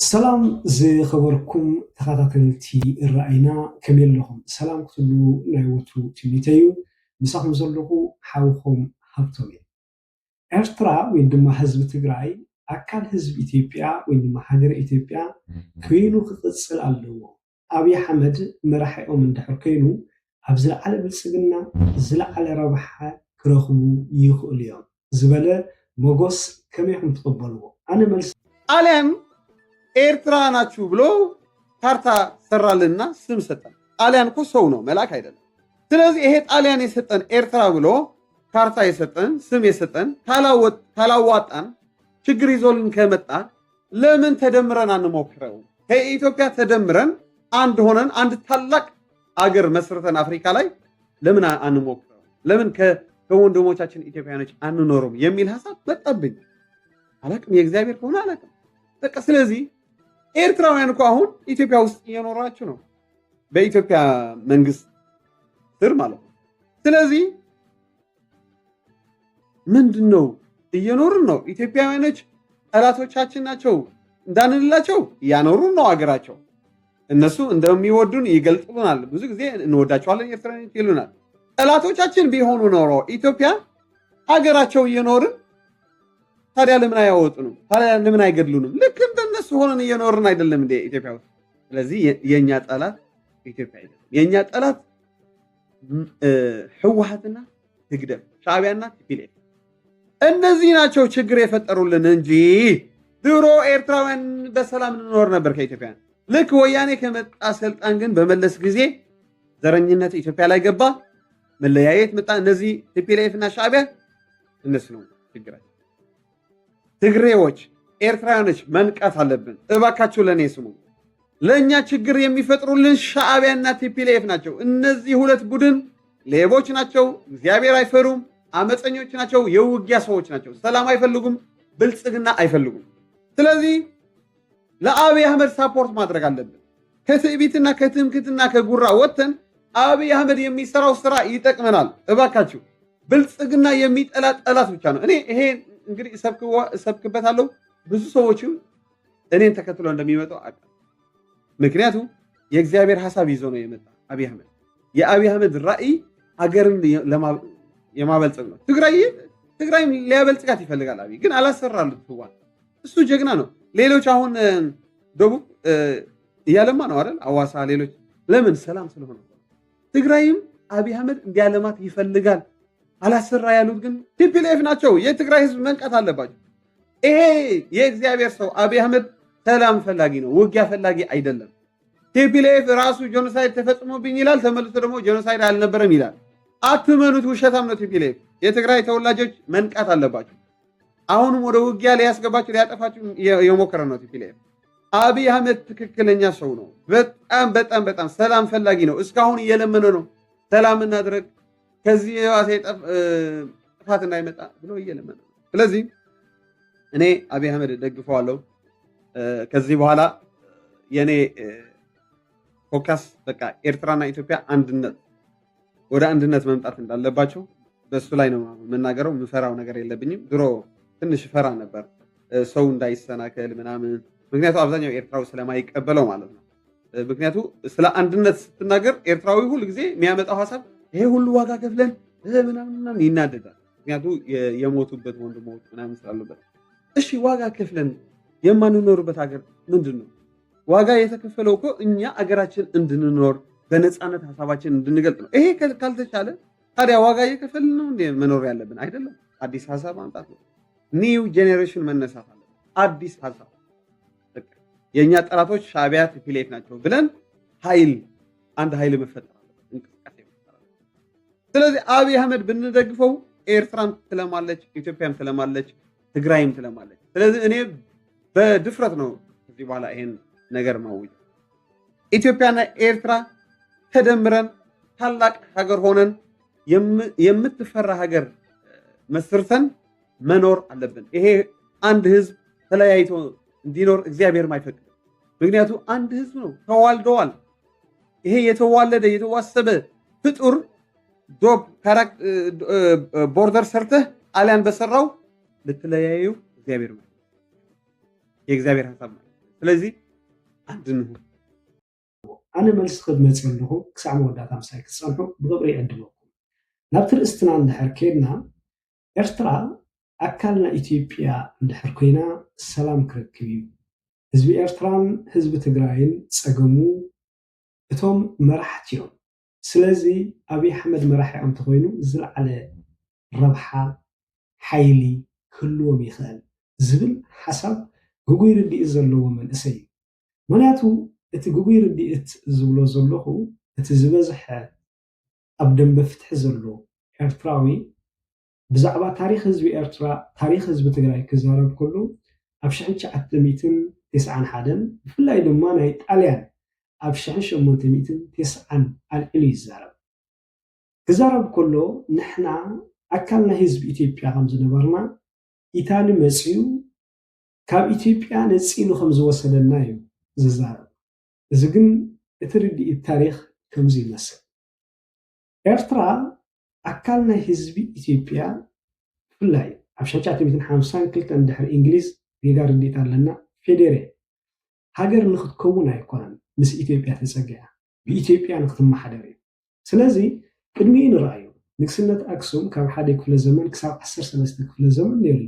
سلام زي خبركم تخاطلتي الرأينا كمل لهم سلام كتلو نايوتو تيميتيو مساهم زلقو حاوهم هبطوين ኤርትራ ወይም ድማ ህዝቢ ትግራይ ኣካል ህዝቢ ኢትዮጵያ ወይም ድማ ሃገር ኢትዮጵያ ኮይኑ ክቅፅል ኣለዎ ኣብይ ኣሕመድ መራሒኦም እንድሕር ኮይኑ ኣብ ዝለዓለ ብልፅግና ዝለዓለ ረብሓ ክረኽቡ ይኽእሉ እዮም ዝበለ ሞጎስ ከመይኩም ትቕበልዎ ኣነ መልስ ጣልያን ኤርትራ ናችሁ ብሎ ካርታ ሰራልና ስም ሰጠን። ጣልያን እኮ ሰው ነው መልአክ አይደለም። ስለዚህ ይሄ ጣልያን የሰጠን ኤርትራ ብሎ ካርታ የሰጠን ስም የሰጠን ካላዋጣን ችግር ይዞልን ከመጣ ለምን ተደምረን አንሞክረው? ከኢትዮጵያ ተደምረን አንድ ሆነን አንድ ታላቅ አገር መስርተን አፍሪካ ላይ ለምን አንሞክረው? ለምን ከወንድሞቻችን ኢትዮጵያኖች አንኖርም የሚል ሐሳብ መጣብኝ። አላቅም የእግዚአብሔር ከሆነ አላቅም። በቃ ስለዚህ ኤርትራውያን እኮ አሁን ኢትዮጵያ ውስጥ እየኖራችሁ ነው፣ በኢትዮጵያ መንግስት ስር ማለት ነው። ስለዚህ ምንድነው እየኖርን ነው። ኢትዮጵያውያኖች ጠላቶቻችን ናቸው እንዳንላቸው እያኖሩን ነው አገራቸው። እነሱ እንደሚወዱን ይገልጹልናል። ብዙ ጊዜ እንወዳቸዋለን ኤርትራውያኖች ይሉናል። ጠላቶቻችን ቢሆኑ ኖሮ ኢትዮጵያ ሀገራቸው እየኖርን ታዲያ ለምን አያወጡንም? ታዲያ ለምን አይገድሉንም? ልክ እንደነሱ ሆነን እየኖርን አይደለም እንደ ኢትዮጵያ ውስጥ። ስለዚህ የኛ ጠላት ኢትዮጵያ አይደለም። የኛ ጠላት ህወሓትና ትግደም፣ ሻዕቢያና ቲፒኤልኤፍ እነዚህ ናቸው ችግር የፈጠሩልን እንጂ ድሮ ኤርትራውያን በሰላም እንኖር ነበር ከኢትዮጵያ። ልክ ወያኔ ከመጣ ስልጣን ግን በመለስ ጊዜ ዘረኝነት ኢትዮጵያ ላይ ገባ፣ መለያየት መጣ። እነዚህ ቲፒኤልኤፍ እና ሻዕቢያ እነሱ ነው ችግራቸው። ትግሬዎች፣ ኤርትራውያኖች መንቃት አለብን። እባካችሁ ለኔ ስሙ። ለኛ ችግር የሚፈጥሩልን ሻዕቢያና ቲፒኤልኤፍ ናቸው። እነዚህ ሁለት ቡድን ሌቦች ናቸው። እግዚአብሔር አይፈሩም። አመፀኞች ናቸው። የውጊያ ሰዎች ናቸው። ሰላም አይፈልጉም፣ ብልጽግና አይፈልጉም። ስለዚህ ለአብይ አህመድ ሳፖርት ማድረግ አለብን። ከትዕቢትና ከትምክትና ከጉራ ወጥተን አብይ አህመድ የሚሰራው ስራ ይጠቅመናል። እባካችሁ ብልጽግና የሚጠላ ጠላት ብቻ ነው። እኔ ይሄ እንግዲህ እሰብክበታለሁ። ብዙ ሰዎችም እኔን ተከትለው እንደሚመጡ አውቃለሁ። ምክንያቱም የእግዚአብሔር ሐሳብ ይዞ ነው የመጣ አብይ አህመድ። የአብይ አህመድ ራዕይ ሀገርን የማበልጸግ ነው። ትግራይ ሊያበልጽጋት ይፈልጋል አብይ፣ ግን አላሰራሉት ህዋን። እሱ ጀግና ነው። ሌሎች አሁን ደቡብ እያለማ ነው አይደል? አዋሳ፣ ሌሎች ለምን? ሰላም ስለሆነ። ትግራይም አብይ አህመድ እንዲያለማት ይፈልጋል። አላሰራ ያሉት ግን ቲፒኤልኤፍ ናቸው። የትግራይ ህዝብ መንቃት አለባቸው። ይሄ የእግዚአብሔር ሰው አብይ አህመድ ሰላም ፈላጊ ነው፣ ውጊያ ፈላጊ አይደለም። ቲፒኤልኤፍ ራሱ ጄኖሳይድ ተፈጽሞብኝ ይላል፣ ተመልሶ ደግሞ ጄኖሳይድ አልነበረም ይላል። አትመኑት፣ ውሸታም ነው ቲፒኤልኤፍ። የትግራይ ተወላጆች መንቃት አለባቸው። አሁንም ወደ ውጊያ ሊያስገባቸው ሊያጠፋቸው የሞከረ ነው ቲፒኤልኤፍ። አብይ አህመድ ትክክለኛ ሰው ነው። በጣም በጣም በጣም ሰላም ፈላጊ ነው። እስካሁን እየለመነ ነው፣ ሰላም እናድርግ፣ ከዚህ የዋሴ ጥፋት እንዳይመጣ ብሎ እየለመነ ነው። ስለዚህ እኔ አብይ አህመድ ደግፈዋለሁ። ከዚህ በኋላ የኔ ፎከስ በቃ ኤርትራና ኢትዮጵያ አንድነት፣ ወደ አንድነት መምጣት እንዳለባቸው በሱ ላይ ነው የምናገረው። የምፈራው ነገር የለብኝም። ድሮ ትንሽ ፈራ ነበር ሰው እንዳይሰናከል ምናምን፣ ምክንያቱ አብዛኛው ኤርትራዊ ስለማይቀበለው ማለት ነው። ምክንያቱ ስለ አንድነት ስትናገር ኤርትራዊ ሁሉ ጊዜ የሚያመጣው ሐሳብ ይሄ ሁሉ ዋጋ ከፍለን ምናምን ይናደዳል። ምክንያቱ የሞቱበት ወንድሞች ምናምን ስላሉበት። እሺ ዋጋ ከፍለን የማንኖርበት ሀገር ምንድን ነው? ዋጋ የተከፈለው እኮ እኛ አገራችን እንድንኖር በነፃነት ሀሳባችን እንድንገልጥ ነው። ይሄ ካልተቻለ ታዲያ ዋጋ እየከፈልን ነው እንዴ መኖር ያለብን? አይደለም። አዲስ ሀሳብ ማምጣት ነው። ኒው ጄኔሬሽን መነሳት አለ። አዲስ ሀሳብ የእኛ ጠላቶች ሻዕቢያ ቲፒኤልኤፍ ናቸው ብለን አንድ ኃይል መፈጠር አለበት፣ እንቅስቃሴ መፈጠር አለበት። ስለዚህ አብይ አህመድ ብንደግፈው ኤርትራም ትለማለች፣ ኢትዮጵያም ትለማለች፣ ትግራይም ትለማለች። ስለዚህ እኔ በድፍረት ነው ከዚህ በኋላ ይሄን ነገር ማውጅ። ኢትዮጵያና ኤርትራ ተደምረን ታላቅ ሀገር ሆነን የምትፈራ ሀገር መስርተን መኖር አለብን። ይሄ አንድ ህዝብ ተለያይቶ እንዲኖር እግዚአብሔርም አይፈቅድም። ምክንያቱ አንድ ህዝብ ነው፣ ተዋልደዋል። ይሄ የተዋለደ የተዋሰበ ፍጡር ቦርደር ሰርተህ ጣሊያን በሰራው ልትለያዩ እግዚአብሔር የእግዚአብሔር ሐሳብ ነው። ስለዚህ አንድ ነው أنا ملس خدمة له كسام ودات أمساك تصنعوا بغبري عندكم نبتر استنان دحر كيرنا إرترا أكلنا إثيوبيا دحر كينا السلام كركبيو حزب إرتران حزب تجراين تسقمو بتوم مرحتيهم سلازي أبي حمد مرحي أم تغينو زرع على ربحة حيلي كلهم يخال زبل حسب قوي ردي إزلو من أسي مناتو እቲ ጉጉይ ርድኢት ዝብሎ ዘለኹ እቲ ዝበዝሐ ኣብ ደም መፍትሒ ዘሎ ኤርትራዊ ብዛዕባ ታሪክ ህዝቢ ኤርትራ ታሪክ ህዝቢ ትግራይ ክዛረብ ከሎ ኣብ 1991 ብፍላይ ድማ ናይ ጣልያን ኣብ 1890 ኣልዒሉ ይዛረብ ክዛረብ ከሎ ንሕና ኣካል ናይ ህዝቢ ኢትዮጵያ ከም ዝነበርና ኢታሊ መፅኡ ካብ ኢትዮጵያ ነፂሉ ከም ዝወሰደና እዩ ዝዛረብ እዚ ግን እቲ ርድኢት ታሪክ ከምዚ ይመስል ኤርትራ ኣካል ናይ ህዝቢ ኢትዮጵያ ብፍላይ ኣብ 1952 ድሕሪ እንግሊዝ ጌጋ ርድኢት ኣለና ፌዴሬ ሃገር ንክትከውን ኣይኮነን ምስ ኢትዮጵያ ተፀጊዓ ብኢትዮጵያ ንክትመሓደር እዩ ስለዚ ቅድሚኡ ንረኣዩ ንግስነት ኣክሱም ካብ 1 ክፍለ ዘመን ክሳብ 13 ክፍለ ዘመን ነይሩ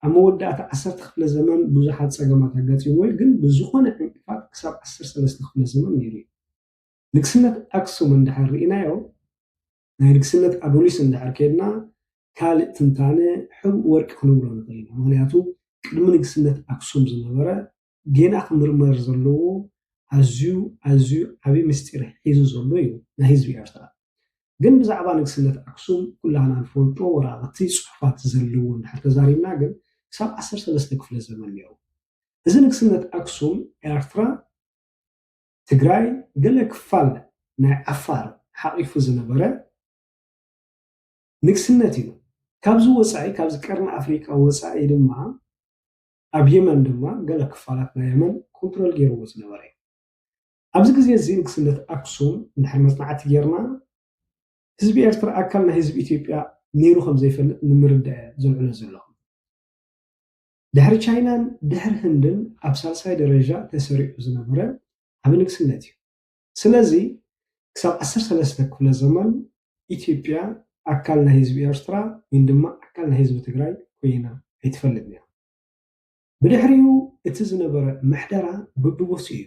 ኣብ መወዳእታ 10 ክፍለ ዘመን ብዙሓት ፀገማት ኣጋጢሞዎ ግን ብዝኾነ ዕንቅፋት ክሳብ 13 ክፍለ ዘመን ነይሩ ንግስነት ኣክሱም እንድሕር ርኢናዮ ናይ ንግስነት ኣዶሊስ እንድሕር ከድና ካልእ ትንታነ ሕቡእ ወርቂ ክንብሎ ንኽእል ኢና ምክንያቱ ቅድሚ ንግስነት ኣክሱም ዝነበረ ጌና ክምርመር ዘለዎ ኣዝዩ ዓብዪ ምስጢር ሒዙ ዘሎ እዩ ናይ ህዝቢ ኤርትራ ግን ብዛዕባ ንግስነት ኣክሱም ኩላና ንፈልጦ ወራቕቲ ፅሑፋት ዘለዎ እንድሕር ተዛሪብና ግን ክሳብ 13 ክፍለ ዘመን ነይሩ እዚ ንግስነት ኣክሱም ኤርትራ ትግራይ ገለ ክፋል ናይ ዓፋር ሓቂፉ ዝነበረ ንግስነት እዩ ካብዚ ወፃኢ ካብዚ ቀርኒ ኣፍሪቃ ወፃኢ ድማ ኣብ የመን ድማ ገለ ክፋላት ናይ የመን ኮንትሮል ገይርዎ ዝነበረ እዩ ኣብዚ ግዜ እዚ ንግስነት ኣክሱም እንድሕር መፅናዕቲ ጌርና ህዝቢ ኤርትራ ኣካል ናይ ህዝቢ ኢትዮጵያ ነይሩ ከም ዘይፈልጥ ንምርዳእ ዘልዕሎ ዘለኹ ድሕሪ ቻይናን ድሕሪ ህንድን ኣብ ሳልሳይ ደረጃ ተሰሪዑ ዝነበረ ኣብ ንግስነት እዩ ስለዚ ክሳብ 13 ክፍለ ዘመን ኢትዮጵያ ኣካል ናይ ህዝቢ ኤርትራ ወይ ድማ ኣካል ናይ ህዝቢ ትግራይ ኮይና ኣይትፈልጥን እያ ብድሕሪኡ እቲ ዝነበረ ምሕደራ በብቦትኡ እዩ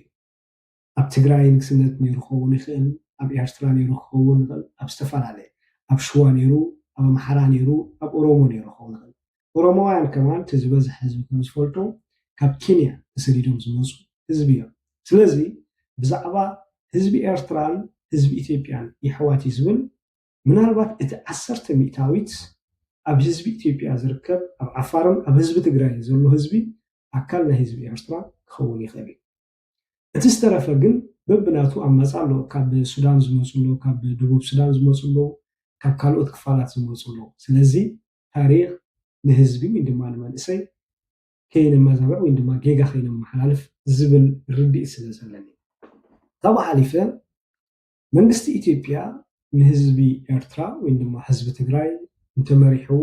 ኣብ ትግራይ ንግስነት ነይሩ ክኸውን ይኽእል ኣብ ኤርትራ ነይሩ ክኸውን ይኽእል ኣብ ዝተፈላለየ ኣብ ሽዋ ነይሩ ኣብ ኣምሓራ ነይሩ ኣብ ኦሮሞ ነይሩ ክኸውን ይኽእል ኦሮሞውያን ከማን እቲ ዝበዝሐ ህዝቢ ከም ዝፈልጦ ካብ ኬንያ ተሰዲዶም ዝመፁ ህዝቢ እዮም ስለዚ ብዛዕባ ህዝቢ ኤርትራን ህዝቢ ኢትዮጵያን ይሕዋት እዩ ዝብል ምናልባት እቲ 10 ሚእታዊት ኣብ ህዝቢ ኢትዮጵያ ዝርከብ ኣብ ዓፋርን ኣብ ህዝቢ ትግራይ ዘሎ ህዝቢ ኣካል ናይ ህዝቢ ኤርትራ ክኸውን ይኽእል እዩ እቲ ዝተረፈ ግን በብናቱ ኣመፃ ኣሎ ካብ ሱዳን ዝመፁ ኣሎ ካብ ደቡብ ሱዳን ዝመፁ ኣሎ ካብ ካልኦት ክፋላት ዝመፁ ኣሎ ስለዚ ታሪክ ንህዝቢ ወይ ድማ ንመንእሰይ ከይንመዛበዕ ወይ ድማ ጌጋ ከይንመሓላልፍ ዝብል ርድኢት ስለ ዘለኒ ካብኡ ሓሊፈ መንግስቲ ኢትዮጵያ ንህዝቢ ኤርትራ ወይ ድማ ህዝቢ ትግራይ እንተመሪሕዎ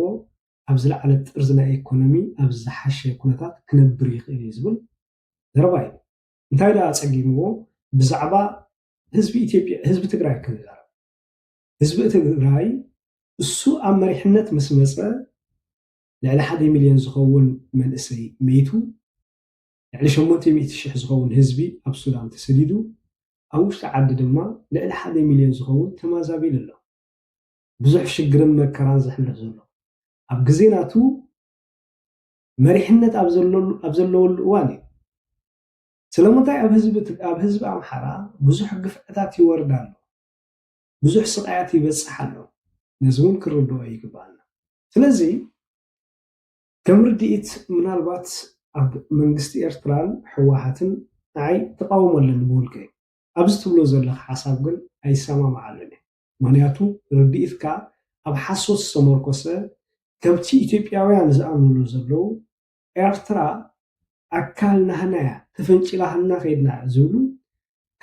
ኣብ ዝለዓለ ጥርዚ ናይ ኢኮኖሚ ኣብ ዝሓሸ ኩነታት ክነብር ይኽእል እዩ ዝብል ዘረባ እዩ እንታይ ዳ ፀጊምዎ ብዛዕባ ህዝቢ ኢትዮጵያ ህዝቢ ትግራይ ክንዛረብ ህዝቢ ትግራይ እሱ ኣብ መሪሕነት ምስ መፀ ልዕሊ 1 ሚልዮን ዝኸውን መንእሰይ ሜቱ ልዕሊ 800,000 ዝኸውን ህዝቢ ኣብ ሱዳን ተሰዲዱ ኣብ ውሽጢ ዓዲ ድማ ልዕሊ 1 ሚልዮን ዝኸውን ተመዛቢሉ ኣሎ ብዙሕ ሽግርን መከራን ዝሕልፍ ዘሎ ኣብ ግዜናቱ መሪሕነት ኣብ ዘለወሉ እዋን እዩ ስለምንታይ ኣብ ህዝቢ ኣምሓራ ብዙሕ ግፍዕታት ይወርድ ኣሎ ብዙሕ ስቃያት ይበፅሕ ኣሎ ነዚ እውን ክርድኦ ይግባአና ስለዚ ከም ርድኢት ምናልባት ኣብ መንግስቲ ኤርትራን ሕወሓትን ንዓይ ተቃውሞ ኣለኒ ብውልቀ ኣብዚ ትብሎ ዘለካ ሓሳብ ግን ኣይሰማምዓሉን እየ ምክንያቱ ርድኢትካ ኣብ ሓሶት ዝተመርኮሰ ከምቲ ኢትዮጵያውያን ዝኣምንሉ ዘለው ኤርትራ ኣካል ናህና እያ ተፈንጭላህና ከይድና ዝብሉ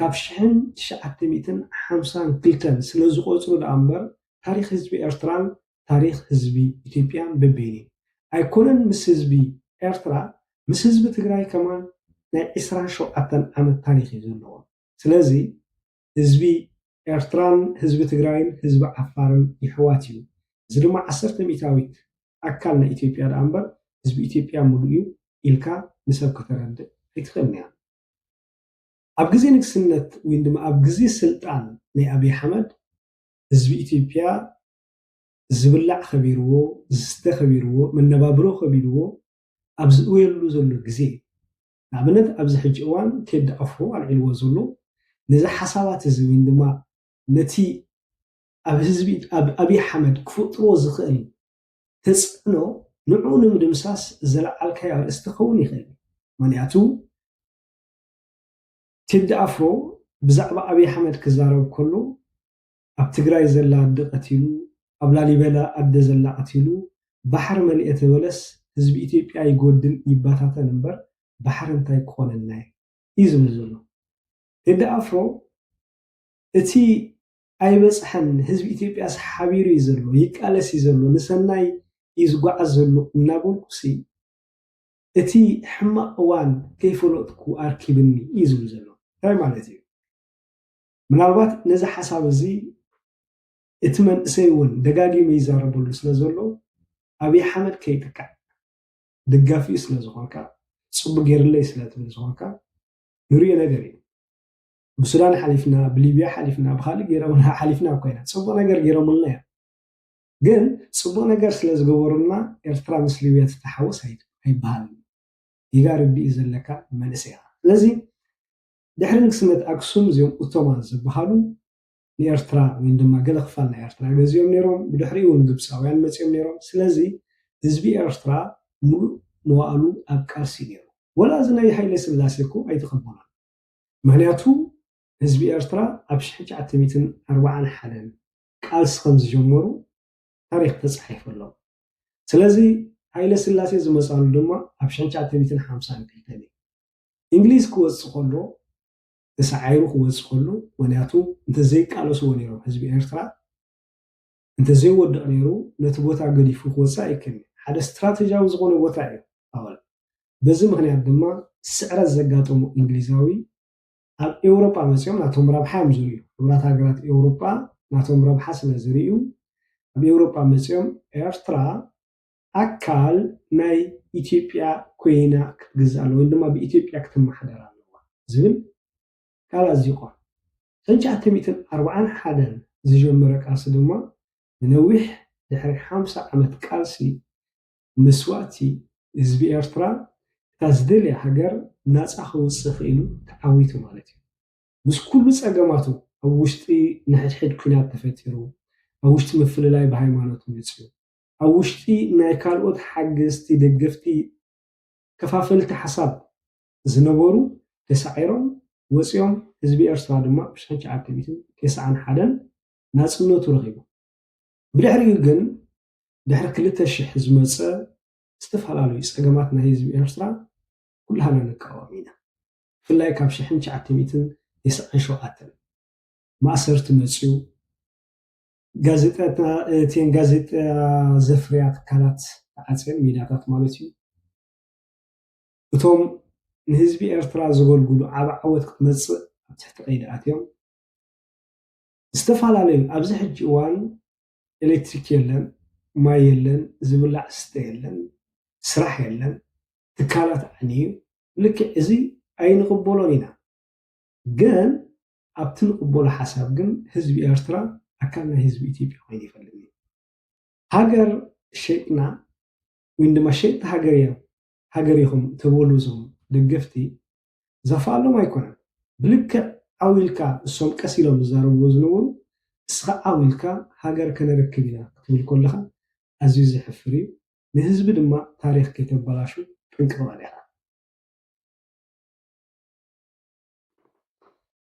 ካብ 1952 ስለ ዝቆፅሩ ዳ እምበር ታሪክ ህዝቢ ኤርትራን ታሪክ ህዝቢ ኢትዮጵያን በበይኒ ኣይኮነን ምስ ህዝቢ ኤርትራ ምስ ህዝቢ ትግራይ ከማን ናይ 27 ዓመት ታሪክ እዩ ዘለዎ ስለዚ ህዝቢ ኤርትራን ህዝቢ ትግራይን ህዝቢ ዓፋርን ይሕዋት እዩ እዚ ድማ 10 ሚእታዊት ኣካል ናይ ኢትዮጵያ ዳ እምበር ህዝቢ ኢትዮጵያ ሙሉእ እዩ ኢልካ ንሰብ ከተረድእ ኣይትኽእልን እያ ኣብ ግዜ ንግስነት ወይ ድማ ኣብ ግዜ ስልጣን ናይ ኣብይ ኣሕመድ ህዝቢ ኢትዮጵያ ዝብላዕ ከቢርዎ ዝስተ ከቢርዎ መነባብሮ ከቢርዎ ኣብ ዝእወየሉ ዘሎ ግዜ ንኣብነት ኣብዚ ሕጂ እዋን ቴዲ ኣፍሮ ኣልዒልዎ ዘሎ ነዚ ሓሳባት እዚ ወይ ድማ ነቲ ኣብ ህዝቢ ኣብ ኣብይ ኣሕመድ ክፈጥሮ ዝኽእል ተፅዕኖ ንዑ ንምድምሳስ ዘለዓልካዮ ኣርእስቲ ክኸውን ይኽእል ምክንያቱ ቴዲ ኣፍሮ ብዛዕባ ኣብይ ኣሕመድ ክዛረብ ከሎ ኣብ ትግራይ ዘላ ኣዲ ቀቲሉ ኣብ ላሊበላ ኣደ ዘላ ቀቲሉ ባሕሪ መልእተ በለስ ህዝቢ ኢትዮጵያ ይጎድል ይባታተን እምበር ባሕሪ እንታይ ክኾነና እዩ ዝብል ዘሎ ቴዲ ኣፍሮ እቲ ኣይበፅሐን ህዝቢ ኢትዮጵያ ሓቢሩ እዩ ዘሎ ይቃለስ እዩ ዘሎ ንሰናይ እዩ ዝጓዓዝ ዘሎ እናበልኩሲ እቲ ሕማቅ እዋን ከይፈለጥኩ ኣርኪብኒ እዩ ዝብል ዘሎ እንታይ ማለት እዩ ምናልባት ነዚ ሓሳብ እዚ እቲ መንእሰይ እውን ደጋጊሙ ይዛረበሉ ስለ ዘሎ ኣብይ ኣሕመድ ከይጥቃዕ ደጋፊኡ ስለ ዝኾንካ ፅቡቅ ጌርለይ ስለ ትብል ዝኾንካ ንሪኦ ነገር እዩ ብሱዳን ሓሊፍና ብሊብያ ሓሊፍና ብካሊእ ገይሮምና ሓሊፍና ኮይና ፅቡቅ ነገር ገይሮምልና እዮም ግን ፅቡቅ ነገር ስለ ዝገበሩና ኤርትራ ምስ ሊብያ ተተሓወስ ኣይበሃልን ይጋ ርቢእ ዘለካ መንእሰይ ኢኻ ስለዚ ድሕሪ ንግስነት ኣክሱም እዚኦም ኦቶማን ዝበሃሉ ንኤርትራ ወይ ድማ ገለ ክፋል ናይ ኤርትራ ገዚኦም ነይሮም ብድሕሪኡ እውን ግብፃውያን መፅኦም ነይሮም ስለዚ ህዝቢ ኤርትራ ሙሉእ መዋእሉ ኣብ ቃልሲ ነይሩ ወላ እዚ ናይ ሃይለ ስላሴ እኮ ኣይተቐበሎን ምክንያቱ ህዝቢ ኤርትራ ኣብ 1941 ቃልሲ ከም ዝጀመሩ ታሪክ ተፃሒፉ ኣሎ ስለዚ ሃይለ ስላሴ ዝመፃሉ ድማ ኣብ 1952 እዩ እንግሊዝ ክወፅእ ከሎ ተሰዓይሩ ክወፅእ ከሎ ምክንያቱ እንተዘይቃለስዎ ነይሮም ህዝቢ ኤርትራ እንተዘይወድቕ ነይሩ ነቲ ቦታ ገዲፉ ክወፅእ ኣይከኣልን ሓደ ስትራቴጂያዊ ዝኾነ ቦታ እዩ ኣወል በዚ ምክንያት ድማ ስዕረት ዘጋጠሙ እንግሊዛዊ ኣብ ኤውሮጳ መፅኦም ናቶም ረብሓ እዮም ዝርዩ ሕብራት ሃገራት ኤውሮጳ ናቶም ረብሓ ስለ ዝርዩ ኣብ ኤውሮጳ መፅኦም ኤርትራ ኣካል ናይ ኢትዮጵያ ኮይና ክትግዛእ ኣለዋ ወይ ድማ ብኢትዮጵያ ክትመሓደር ኣለዋ ዝብል ቃል ኣዚቆም 1941 ዝጀመረ ቃልሲ ድማ ንነዊሕ ድሕሪ 50 ዓመት ቃልሲ መስዋእቲ ህዝቢ ኤርትራ እታ ዝደልያ ሃገር ናፃ ክውፅእ ክኢሉ ተዓዊቱ ማለት እዩ ምስ ኩሉ ፀገማቱ ኣብ ውሽጢ ንሕድሕድ ኩናት ተፈጢሩ ኣብ ውሽጢ ምፍልላይ ብሃይማኖት መፅኡ ኣብ ውሽጢ ናይ ካልኦት ሓገዝቲ ደገፍቲ ከፋፈልቲ ሓሳብ ዝነበሩ ተሳዒሮም ወፂኦም ህዝቢ ኤርትራ ድማ ብ1991 ናፅነቱ ረኺቡ ብድሕሪኡ ግን ድሕሪ 2000 ዝመፀ ዝተፈላለዩ ፀገማት ናይ ህዝቢ ኤርትራ ኩላህና ንቃወም ኢና ብፍላይ ካብ 1997 ማእሰርቲ መፅኡ ጋዜጣ ዘፍርያ ትካላት ተዓፅየን ሚድያታት ማለት እዩ እቶም ንህዝቢ ኤርትራ ዘገልግሉ ዓብ ዓወት ክትመፅእ ኣብ ትሕቲ ቀይዲ ኣትዮም ዝተፈላለዩ ኣብዚ ሕጂ እዋን ኤሌክትሪክ የለን ማይ የለን ዝብላዕ ዝስተ የለን ስራሕ የለን ትካላት ዓንዩ ልክዕ እዚ ኣይንቕበሎን ኢና ግን ኣብቲ ንቕበሎ ሓሳብ ግን ህዝቢ ኤርትራ ኣካል ናይ ህዝቢ ኢትዮጵያ ኮይኑ ይፈልግ እዩ ሃገር ሸይጥና ወይ ድማ ሸይጥቲ ሃገር ኢኹም ተበሉ እዞም ደገፍቲ ዘፋሎም ኣይኮነን ብልክዕ ዓዊልካ እሶም ቀስ ኢሎም ዝዛረብዎ ዝነበሩ እስኻ ዓዊልካ ሃገር ከነረክብ ኢና ክትብል ከለካ ኣዝዩ ዘሕፍር እዩ ንህዝቢ ድማ ታሪክ ከይተበላሹ ጥንቅቕ በል ኢኻ